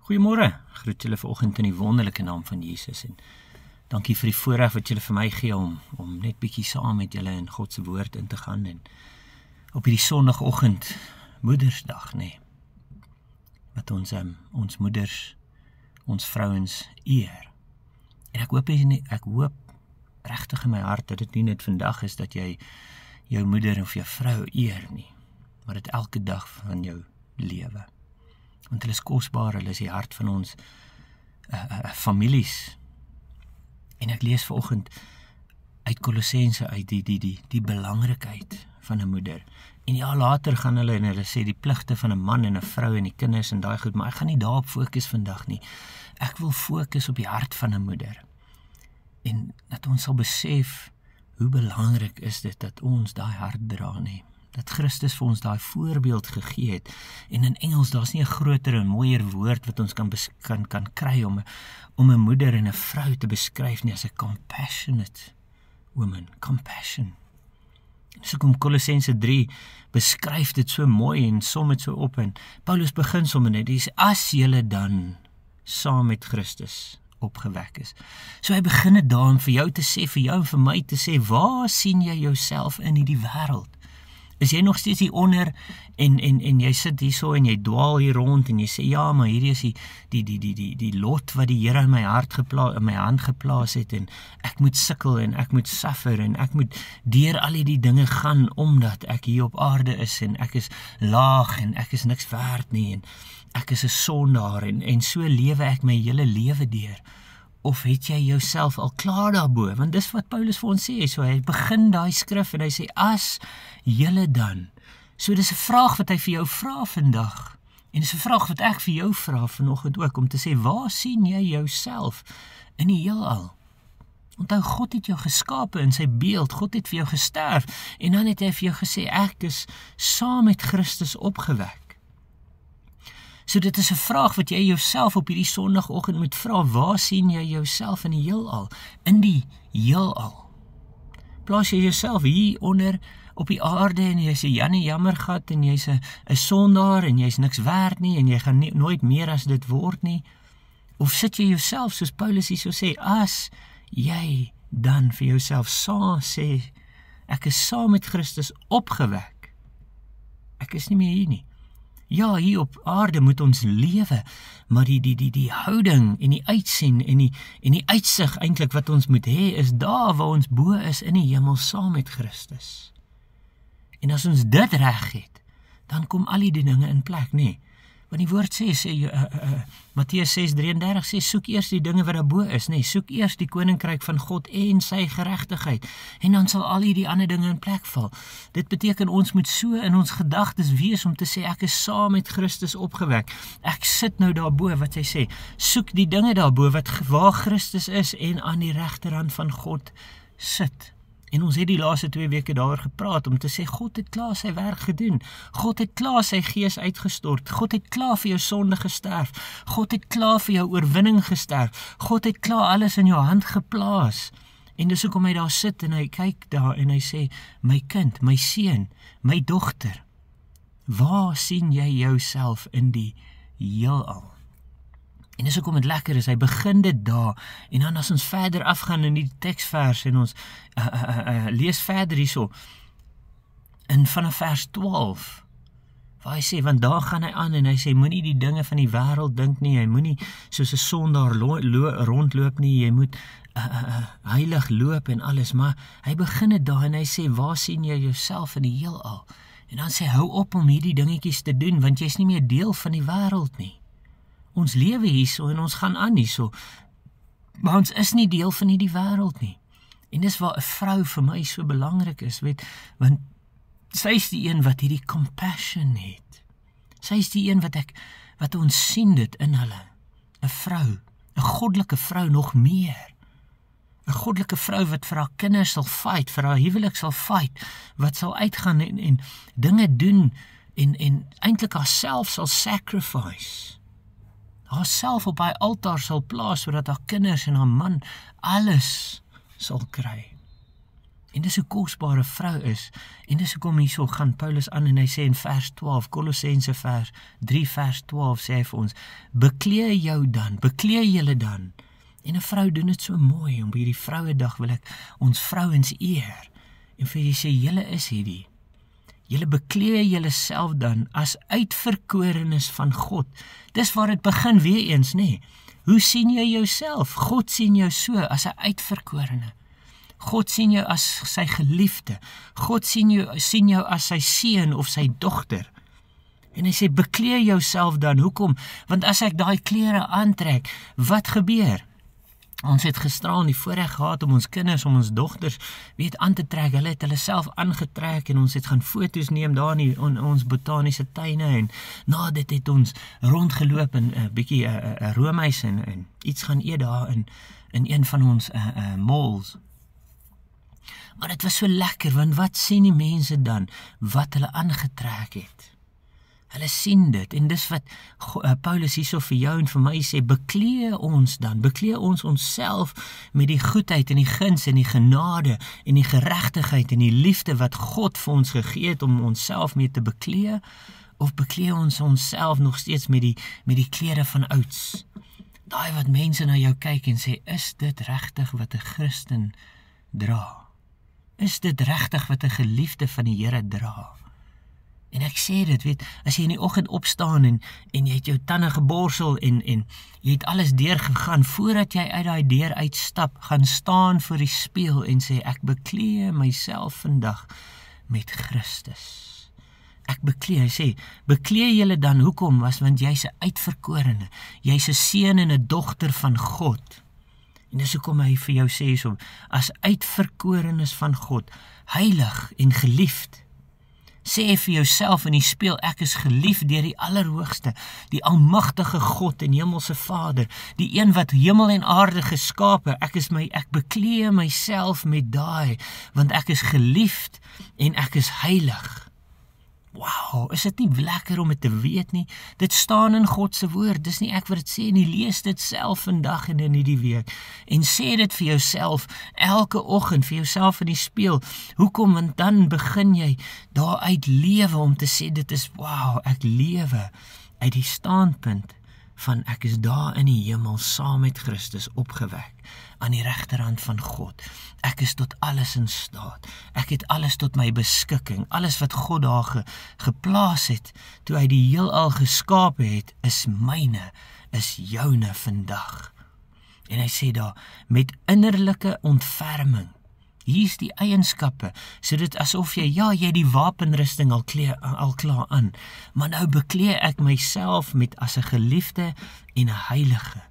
Goeiemôre, groet julle vanoggend in die wonderlike naam van Jesus en dankie vir die voorreg wat julle vir my gee om net bietjie saam met julle in God se woord in te gaan en op hierdie sonnagoggend, Moedersdag, wat ons moeders, ons vrouens eer. En ek hoop regtig in my hart dat dit nie net vandag is dat jy jou moeder of jou vrou eer nie, maar dit elke dag van jou lewe. Want hulle is kosbaar, hulle is die hart van ons families. En ek lees vanoggend uit Kolossense uit die belangrikheid van 'n moeder. En ja, later gaan hulle en hulle sê die pligte van 'n man en 'n vrou en die kinders en daai goed, maar ek gaan nie daarop fokus vandag nie. Ek wil fokus op die hart van 'n moeder. En dat ons sal besef hoe belangrik is dit dat ons daai hart dra nie. Dat Christus vir ons daai voorbeeld gegee het. En in Engels, daar's nie 'n groter en mooier woord wat ons kan kry om 'n moeder en 'n vrou te beskryf nie as 'n compassionate woman. Compassion. So kom Kolossense 3 beskryf dit so mooi en som dit so op en Paulus begin sommer net, hy sê, as julle dan saam met Christus opgewek is. So hy begin dit daar om vir jou te sê, vir jou en vir my te sê, waar sien jy jouself in hierdie wêreld? Is jy nog steeds hier onder en jy sit hier so en jy dwaal hier rond en jy sê, ja, maar hierdie is die lot wat die Here in my hand geplaas het en ek moet sukkel en ek moet suffer en ek moet deur al die dinge gaan omdat ek hier op aarde is en ek is laag en ek is niks werd nie en ek is 'n sondaar en so lewe ek my hele lewe deur. Of het jy jouself al klaar daarbo? Want dis wat Paulus vir ons sê, so hy begin daai skrif en hy sê, as julle dan. So dis 'n vraag wat hy vir jou vra vandag. En dis 'n vraag wat ek vir jou vra vanoggend ook, om te sê, waar sien jy jouself in die heelal? Onthou, God het jou geskape in sy beeld, God het vir jou gesterf, en dan het hy vir jou gesê, ek is saam met Christus opgewek. So dit is 'n vraag wat jy jouself op hierdie sonnagoggend moet vra, waar sien jy jouself in die heelal? In die heelal. Plaas jy jouself hier onder op die aarde en jy sê, Jannie, jammer gat, en jy's 'n sondaar en jy's niks werd nie en jy gaan nooit meer as dit word nie? Of sit jy jouself, soos Paulus hier so sê, as jy dan vir jouself sê, ek is saam met Christus opgewek. Ek is nie meer hier nie. Ja, hier op aarde moet ons lewe, maar die houding en die uitsien en die uitsig eintlik wat ons moet hê, is daar waar ons bo is in die hemel saam met Christus. En as ons dit reg het, dan kom al die dinge in plek, nee. Want die woord sê Matteus 6:33 sê, soek eers die dinge wat daarbo is, nee, soek eers die koninkryk van God en sy geregtigheid, en dan sal al die ander dinge in plek val. Dit beteken ons moet so in ons gedagtes wees om te sê, ek is saam met Christus opgewek. Ek sit nou daarbo, wat hy sê, soek die dinge daarbo waar Christus is en aan die regterhand van God sit. En ons het die laaste 2 weke daaroor gepraat om te sê, God het klaar sy werk gedoen. God het klaar sy gees uitgestort. God het klaar vir jou sonde gesterf. God het klaar vir jou oorwinning gesterf. God het klaar alles in jou hand geplaas. En dis hoekom hy daar sit en hy kyk daar en hy sê, my kind, my seun, my dogter, waar sien jy jouself in die heelal? En dis hoekom dit lekker is, hy begin dit daar, en dan as ons verder afgaan in die teksvers, en ons lees verder hierso, in vanaf vers 12, waar hy sê, want daar gaan hy aan, en hy sê, moenie die dinge van die wêreld dink nie, hy moenie soos 'n sondaar rondloop nie, jy moet heilig loop en alles, maar hy begin dit daar, en hy sê, waar sien jy jouself in die heelal? En dan sê, hou op om hierdie dingetjies te doen, want jy's nie meer deel van die wêreld nie. Ons lewe hierso en ons gaan aan hierso, maar ons is nie deel van hierdie wêreld nie. En dis waar 'n vrou vir my so belangrik is, want sy is die een wat hierdie compassion het. Sy is die een wat ons sien dit in hulle. 'n vrou, 'n goddelike vrou nog meer. 'n goddelike vrou wat vir haar kinders sal fight, vir haar huwelik sal fight, wat sal uitgaan en dinge doen en eintlik haarself sal sacrifice. Haarself op haar altaar sal plaas, sodat haar kinders en haar man alles sal kry. En dis hoe kosbare vrou is. En dis hoekom hierso gaan Paulus aan en hy sê in vers 12, Kolossense 3 vers 12 sê hy vir ons, beklee julle dan. En 'n vrou doen dit so mooi, om hierdie Vrouedag wil ek ons vrouens eer. En vir jy sê, julle is hierdie. Julle beklee julle self dan as uitverkorenes van God. Dis waar dit begin weer eens, nee. Hoe sien jy jouself? God sien jou so as 'n uitverkorene. God sien jou as sy geliefde. God sien jou as sy seun of sy dogter. En hy sê, beklee jouself dan. Hoekom? Want as ek daai klere aantrek, wat gebeur? Ons het gisteraan die voorreg gehad om ons kinders, om ons dogters, aan te trek. Hulle het hulle self aangetrek en ons het gaan foto's neem daar in ons botaniese tuine en na dit het ons rondgeloop en 'n bietjie 'n roomys en iets gaan eet daar in een van ons malls. Maar dit was so lekker, want wat sien die mense dan? Wat hulle aangetrek het. Hulle sien dit, en dis wat Paulus hierso vir jou en vir my sê, beklee ons onsself met die goedheid en die guns en die genade en die geregtigheid en die liefde wat God vir ons gegee het om onsself mee te beklee, of beklee ons onsself nog steeds met die klere van ouds. Daai wat mense na jou kyk en sê, is dit regtig wat 'n Christen dra? Is dit regtig wat 'n geliefde van die Here dra? En ek sê dit, as jy in die oggend opstaan en jy het jou tande geborsel en jy het alles deurgegaan, voordat jy uit daai deur uitstap, gaan staan voor die spieël en sê, ek beklee myself vandag met Christus. Ek beklee, hy sê, beklee julle dan, hoekom? Want jy's 'n uitverkorene, jy's 'n seun en 'n dogter van God. En dis hoekom hy vir jou sê so, as uitverkorenes van God, heilig en geliefd. Sê vir jouself in die spieël, ek is geliefd deur die Allerhoogste, die almagtige God en Hemelse Vader, die een wat hemel en aarde geskape. Ek beklee myself met daai, want ek is geliefd en ek is heilig. Wow, is dit nie lekker om dit te weet nie? Dit staan in God se woord, dis nie ek wat dit sê nie, lees dit self vandag en in hierdie week, en sê dit vir jouself, elke oggend vir jouself in die spieël. Hoekom? Want dan begin jy daaruit lewe om te sê, dit is, wow, ek lewe uit die standpunt van ek is daar in die hemel saam met Christus opgewek, aan die regterhand van God. Ek is tot alles in staat. Ek het alles tot my beskikking. Alles wat God daar geplaas het, toe hy die heelal geskape het, is myne, is joune vandag. En hy sê daar, met innerlike ontferming. Hier is die eienskappe, so dit asof jy die wapenrusting al klaar aan, maar nou beklee ek myself met as 'n geliefde en 'n heilige,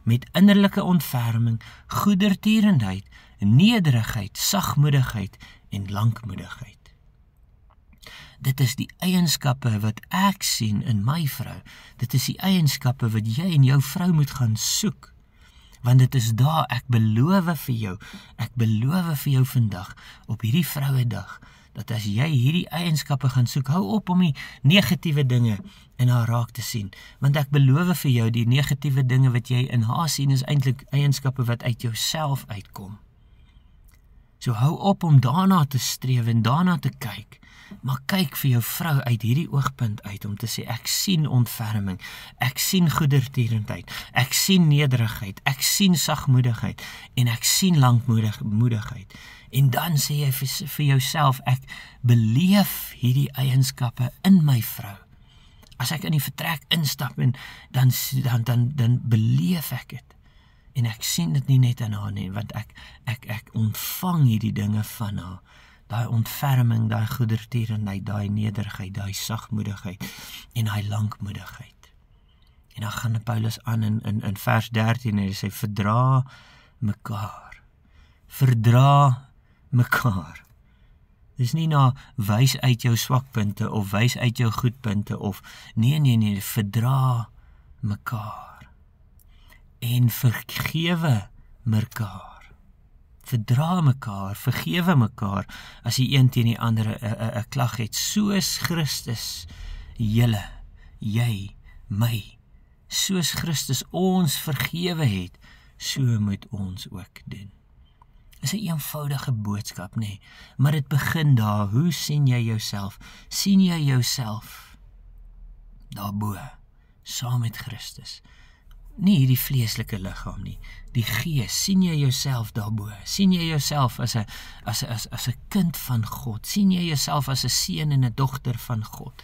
met innerlike ontferming, goedertierenheid, nederigheid, sagmoedigheid en lankmoedigheid. Dit is die eienskappe wat ek sien in my vrou, dit is die eienskappe wat jy en jou vrou moet gaan soek, want dit is daar, ek beloof vir jou vandag, op hierdie Vrouedag, dat as jy hierdie eienskappe gaan soek, hou op om die negatiewe dinge in haar raak te sien, want ek beloof vir jou, die negatiewe dinge wat jy in haar sien, is eintlik eienskappe wat uit jouself uitkom. So hou op om daarna te streef en daarna te kyk, maar kyk vir jou vrou uit hierdie oogpunt uit, om te sê, ek sien ontferming, ek sien goedertierendheid, ek sien nederigheid, ek sien sagmoedigheid, en ek sien lankmoedigheid. En dan sê jy vir jouself, ek beleef hierdie eienskappe in my vrou. As ek in die vertrek instap, en dan beleef ek dit. En ek sien dit nie net in haar nie, want ek ontvang hierdie dinge van haar. Daai ontferming, daai goedertierenheid, daai nederigheid, daai sagmoedigheid en daai lankmoedigheid. En dan gaan Paulus aan in vers 13 en hy sê, verdra mekaar. Dis nie na wys uit jou swakpunte of wys uit jou goedpunte of nee, verdra mekaar. En vergewe mekaar. Verdra mekaar, vergewe mekaar, as die een teen die ander 'n klag het, soos Christus, julle, jy, my, soos Christus ons vergewe het, so moet ons ook doen. Is 'n eenvoudige boodskap, nê? Maar dit begin daar. Hoe sien jy jouself? Sien jy jouself daarbo, saam met Christus? Nie hierdie vleeslike liggaam nie, die gees. Sien jy jouself daarbo? Sien jy jouself as 'n kind van God? Sien jy jouself as 'n seun en 'n dogter van God?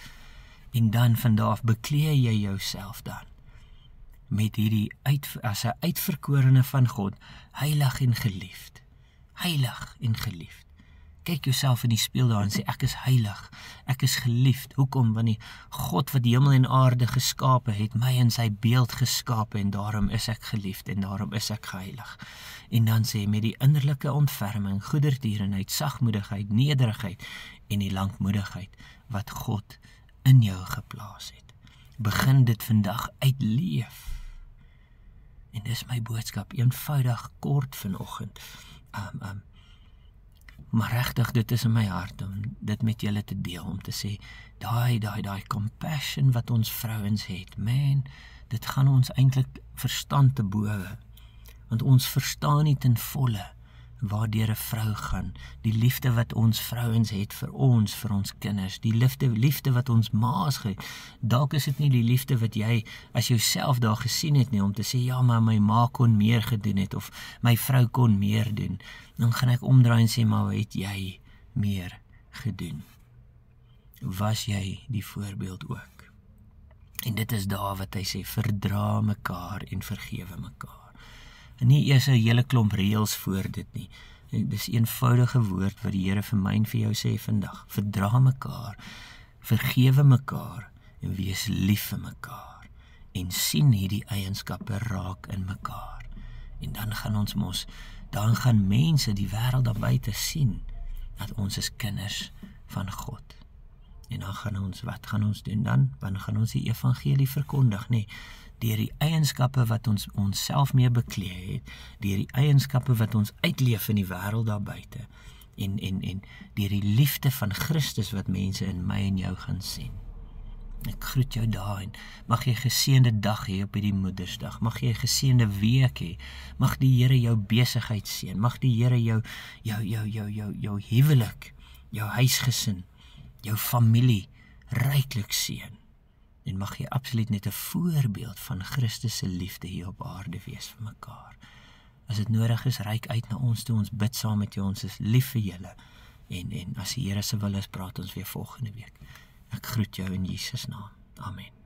En dan van daar af bekleë jy jouself dan met hierdie as 'n uitverkorene van God, heilig en geliefd. Heilig en geliefd. Kyk jouself in die spieël daar en sê, ek is heilig, ek is geliefd. Hoekom? Want die God wat die hemel en aarde geskape het, my in sy beeld geskape, en daarom is ek geliefd, en daarom is ek geheilig. En dan sê, met die innerlike ontferming, goedertierenheid, sagmoedigheid, nederigheid, en die lankmoedigheid, wat God in jou geplaas het. Begin dit vandag uitleef. En dis my boodskap, eenvoudig, kort vanoggend. Maar regtig, dit is in my hart om dit met julle te deel, om te sê, daai compassion wat ons vrouens het, man, dit gaan ons eintlik verstand te bowe, want ons verstaan nie ten volle waardeur 'n vrou gaan, die liefde wat ons vrouens het vir ons kinders, die liefde wat ons maas het. Dalk is dit nie die liefde wat jy as jouself daar gesien het nie, om te sê, ja, maar my ma kon meer gedoen het, of my vrou kon meer doen. Dan gaan ek omdraai en sê, maar het jy meer gedoen? Was jy die voorbeeld ook? En dit is daar wat hy sê, verdra mekaar en vergewe mekaar. En nie eers 'n hele klomp reëls voor dit nie. Dis 'n eenvoudige woord wat die Here vir my en vir jou sê vandag. Verdra mekaar, vergewe mekaar en wees lief vir mekaar. En sien hierdie eienskappe raak in mekaar. En dan gaan mense die wêreld daar buite sien dat ons is kinders van God. En dan wat gaan ons doen dan? Dan gaan ons die evangelie verkondig, nê? Deur die eienskappe wat ons onsself mee bekleë het, deur die eienskappe wat ons uitleef in die wêreld daar buite, en deur die liefde van Christus wat mense in my en jou gaan sien. Ek groet jou daar, en mag jy 'n geseënde dag hê op hierdie Moedersdag, mag jy 'n geseënde week hê, mag die Here jou besigheid seën, mag die Here jou huwelik, jou huisgesin, jou familie ryklik seën. En mag jy absoluut net 'n voorbeeld van Christus se liefde hier op aarde wees vir mekaar. As dit nodig is, reik uit na ons toe, ons bid saam met jou, ons is lief vir julle. En as die Here se wil is, praat ons weer volgende week. Ek groet jou in Jesus naam. Amen.